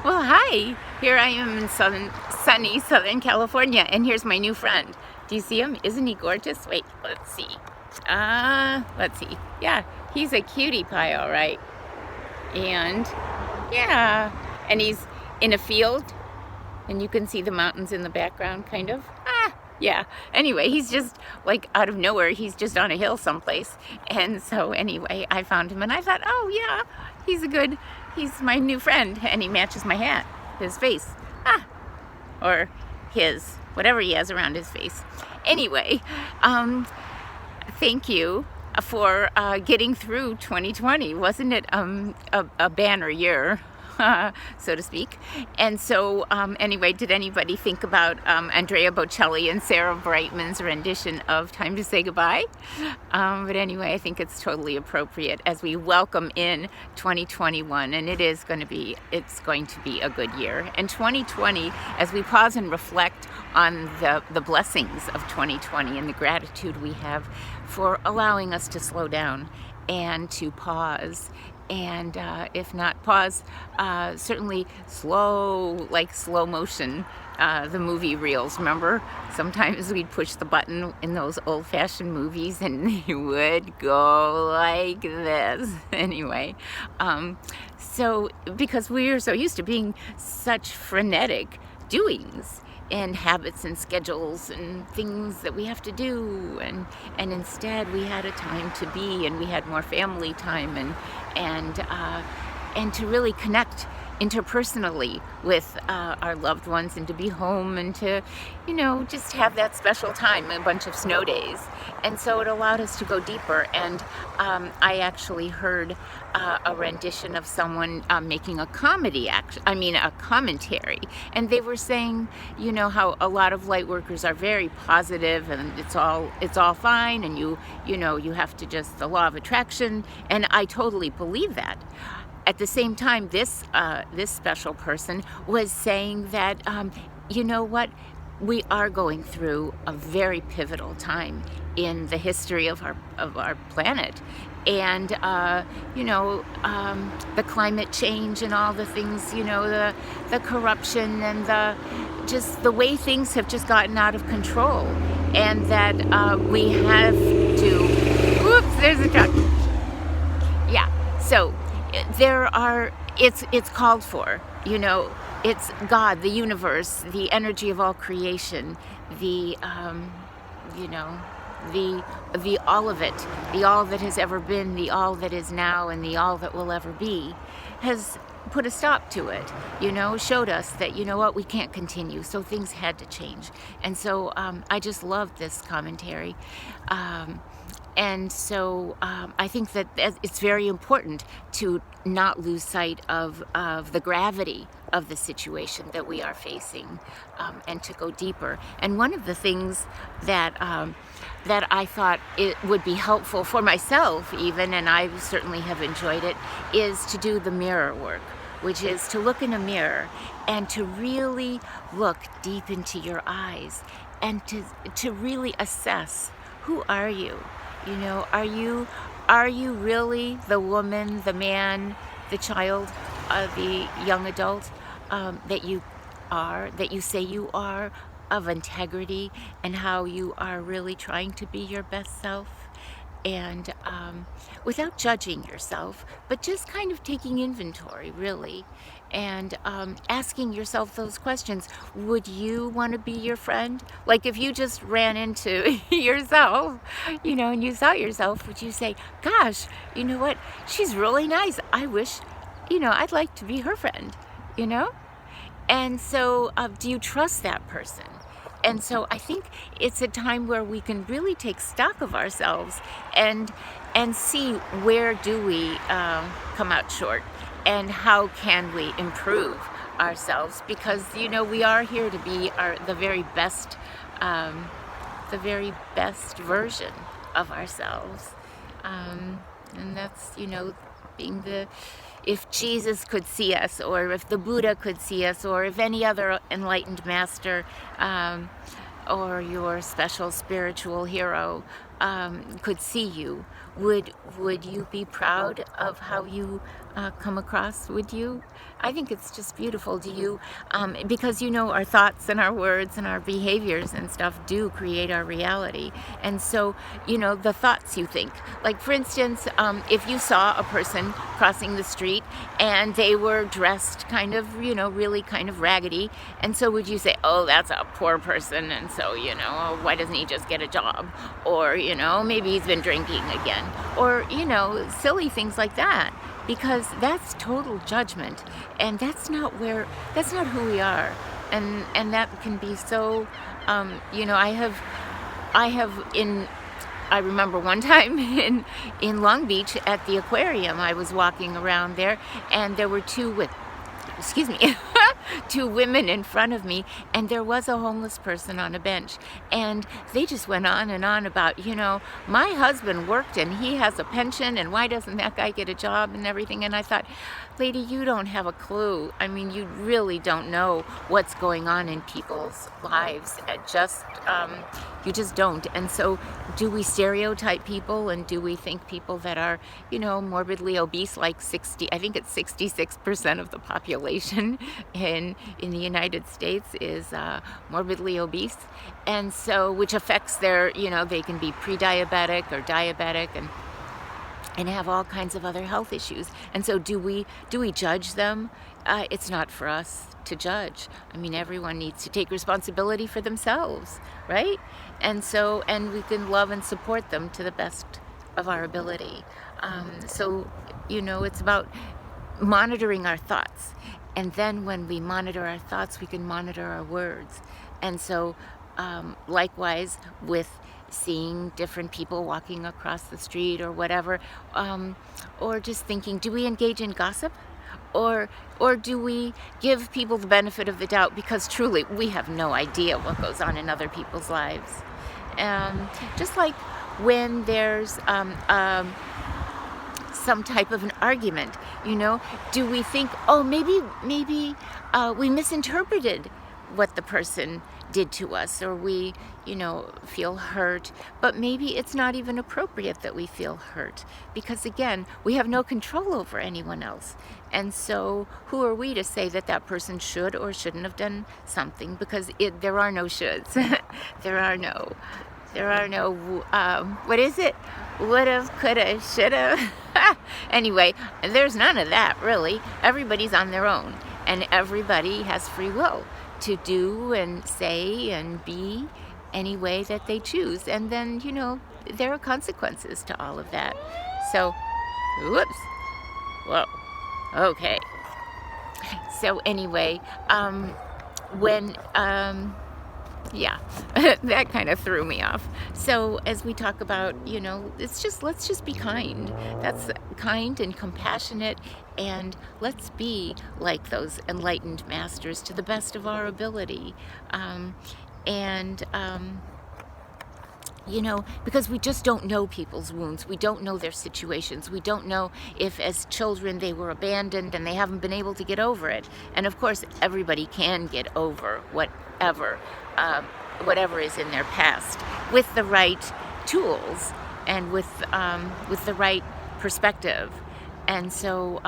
Well, hi. Here I am in sunny Southern California, and here's my new friend. Do you see him? Isn't he gorgeous? Wait, let's see. Let's see. Yeah, he's a cutie pie, all right. And yeah, and he's in a field, and you can see the mountains in the background, kind of. Yeah. Anyway, he's just like out of nowhere. He's just on a hill someplace. And so anyway, I found him and I thought, oh yeah, he's my new friend and he matches my hat, his face. Or his, whatever he has around his face. Anyway, thank you for getting through 2020. Wasn't it a banner year? So to speak. And so anyway, did anybody think about Andrea Bocelli and Sarah Brightman's rendition of Time to Say Goodbye? But anyway, I think it's totally appropriate as we welcome in 2021, and it's going to be a good year. And 2020, as we pause and reflect on the blessings of 2020 and the gratitude we have for allowing us to slow down and to pause, and if not pause, certainly slow, like slow motion, the movie reels. Remember, sometimes we'd push the button in those old-fashioned movies and they would go like this. Anyway, so because we are so used to being such frenetic doings and habits and schedules and things that we have to do, and instead we had a time to be, and we had more family time and to really connect interpersonally with our loved ones, and to be home, and to, just have that special time, a bunch of snow days. And so it allowed us to go deeper. And I actually heard a rendition of someone making a commentary, and they were saying, how a lot of light workers are very positive, and it's all fine, and you have to just the law of attraction, and I totally believe that. At the same time, this special person was saying that, you know what, we are going through a very pivotal time in the history of our planet, and the climate change and all the things, the corruption and the way things have just gotten out of control, and that we have to. Oops, there's a truck. Yeah, so. It's called for, it's God, the universe, the energy of all creation, the all of it, the all that has ever been, the all that is now, and the all that will ever be, has put a stop to it, showed us that, what, we can't continue, so things had to change. And so I just loved this commentary. And so I think that it's very important to not lose sight of the gravity of the situation that we are facing, and to go deeper. And one of the things that I thought it would be helpful for myself even, and I certainly have enjoyed it, is to do the mirror work, which is to look in a mirror and to really look deep into your eyes, and to really assess, who are you? Are you really the woman, the man, the child, the young adult that you are, that you say you are, of integrity, and how you are really trying to be your best self? And without judging yourself, but just kind of taking inventory, really, and asking yourself those questions. Would you want to be your friend? Like, if you just ran into yourself, and you saw yourself, would you say, gosh, you know what, she's really nice, I wish, I'd like to be her friend, And so do you trust that person? And so I think it's a time where we can really take stock of ourselves and see, where do we come out short, and how can we improve ourselves, because we are here to be the very best version of ourselves, and that's being if Jesus could see us, or if the Buddha could see us, or if any other enlightened master, or your special spiritual hero could see you, would you be proud of how you come across with you? I think it's just beautiful. Do you, because our thoughts and our words and our behaviors and stuff do create our reality. And so, the thoughts you think. Like, for instance, if you saw a person crossing the street and they were dressed kind of, really kind of raggedy, and so would you say, oh, that's a poor person, and so, oh, why doesn't he just get a job? Or, maybe he's been drinking again. Or, silly things like that. Because that's total judgment, and that's not who we are, and that can be so. I remember one time in Long Beach at the aquarium. I was walking around there, and there were two women in front of me, and there was a homeless person on a bench, and they just went on and on about, my husband worked and he has a pension, and why doesn't that guy get a job and everything. And I thought, lady, you don't have a clue. I mean, you really don't know what's going on in people's lives. You just don't. And so do we stereotype people, and do we think people that are, morbidly obese, like I think it's 66% of the population in the United States is morbidly obese, and so which affects their, they can be pre-diabetic or diabetic and have all kinds of other health issues. And so do we judge them? It's not for us to judge. I mean, everyone needs to take responsibility for themselves, right? And we can love and support them to the best of our ability. It's about monitoring our thoughts. And then when we monitor our thoughts, we can monitor our words. And so likewise with seeing different people walking across the street or whatever, or just thinking, do we engage in gossip? Or do we give people the benefit of the doubt, because truly we have no idea what goes on in other people's lives. Just like when there's some type of an argument, do we think, oh, maybe we misinterpreted what the person did to us, or we, feel hurt, but maybe it's not even appropriate that we feel hurt, because again, we have no control over anyone else. And so who are we to say that person should or shouldn't have done something? Because there are no shoulds. there are no, what is it? Would've, coulda, shoulda. Anyway, there's none of that, really. Everybody's on their own, and everybody has free will to do and say and be any way that they choose. And then, there are consequences to all of that. So, whoops. Whoa. Okay. So anyway, that kind of threw me off. So as we talk about, let's just be kind. That's kind and compassionate, and let's be like those enlightened masters to the best of our ability. Because we just don't know people's wounds. We don't know their situations. We don't know if as children they were abandoned and they haven't been able to get over it. And of course, everybody can get over whatever is in their past with the right tools and with the right perspective. And so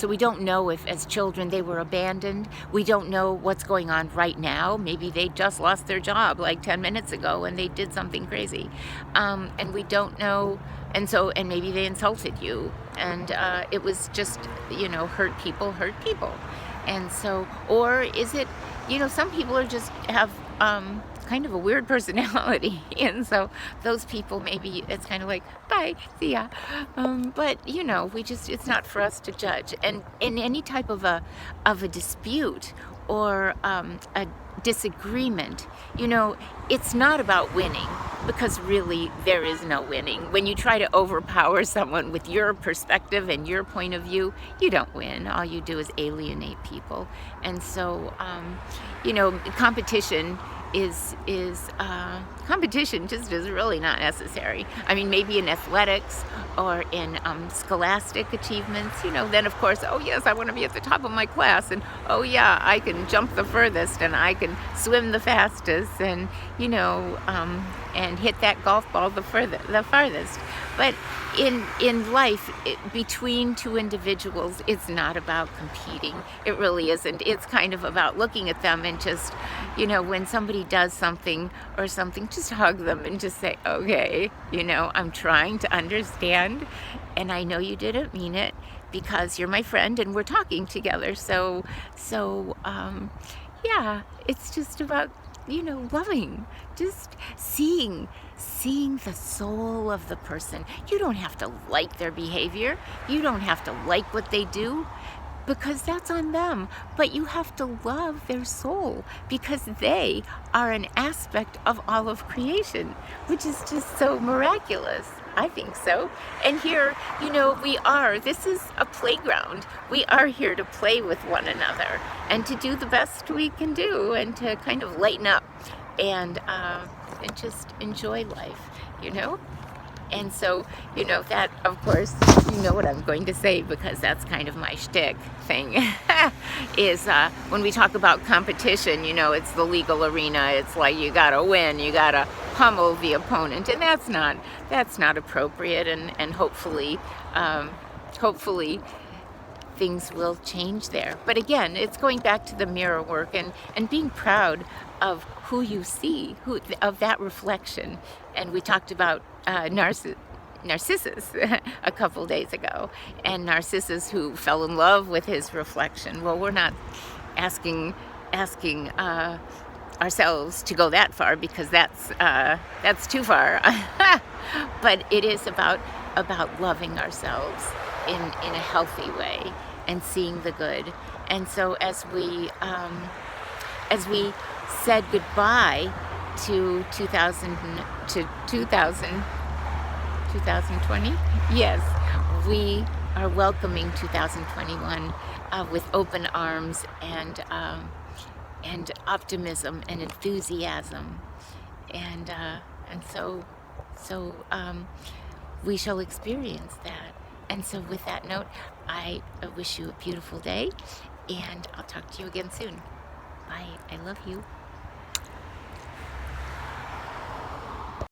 we don't know if as children they were abandoned. We don't know what's going on right now. Maybe they just lost their job like 10 minutes ago and they did something crazy. And we don't know. And maybe they insulted you. And it was just, hurt people. And so, or is it, some people have kind of a weird personality, and so those people, maybe it's kind of like, bye, see ya. But it's not for us to judge. And in any type of a dispute or a disagreement, it's not about winning, because really there is no winning. When you try to overpower someone with your perspective and your point of view, you don't win. All you do is alienate people. And so competition competition just is really not necessary. I mean, maybe in athletics or in scholastic achievements, then of course, oh yes, I want to be at the top of my class, and oh yeah, I can jump the furthest and I can swim the fastest, and and hit that golf ball the farthest. But in life, between two individuals, it's not about competing. It really isn't. It's kind of about looking at them and just, when somebody does something or something, just hug them and just say, okay, I'm trying to understand, and I know you didn't mean it, because you're my friend and we're talking together. So yeah, it's just about, loving, just seeing the soul of the person. You don't have to like their behavior. You don't have to like what they do, because that's on them. But you have to love their soul, because they are an aspect of all of creation, which is just so miraculous. I think so. And here, this is a playground. We are here to play with one another and to do the best we can do, and to kind of lighten up and just enjoy life, And so, that, of course, what I'm going to say, because that's kind of my shtick thing, is when we talk about competition, it's the legal arena. It's like you gotta win, you gotta pummel the opponent, and that's not appropriate. And hopefully things will change there. But again, it's going back to the mirror work and being proud of who you see, of that reflection. And we talked about Narcissus a couple days ago, and Narcissus, who fell in love with his reflection. Well, we're not asking ourselves to go that far, because that's too far. But it is about loving ourselves in a healthy way and seeing the good. And so as we said goodbye to 2020, yes, we are welcoming 2021 with open arms and optimism and enthusiasm, and so we shall experience that. And so with that note, I wish you a beautiful day, and I'll talk to you again soon. Bye. I love you.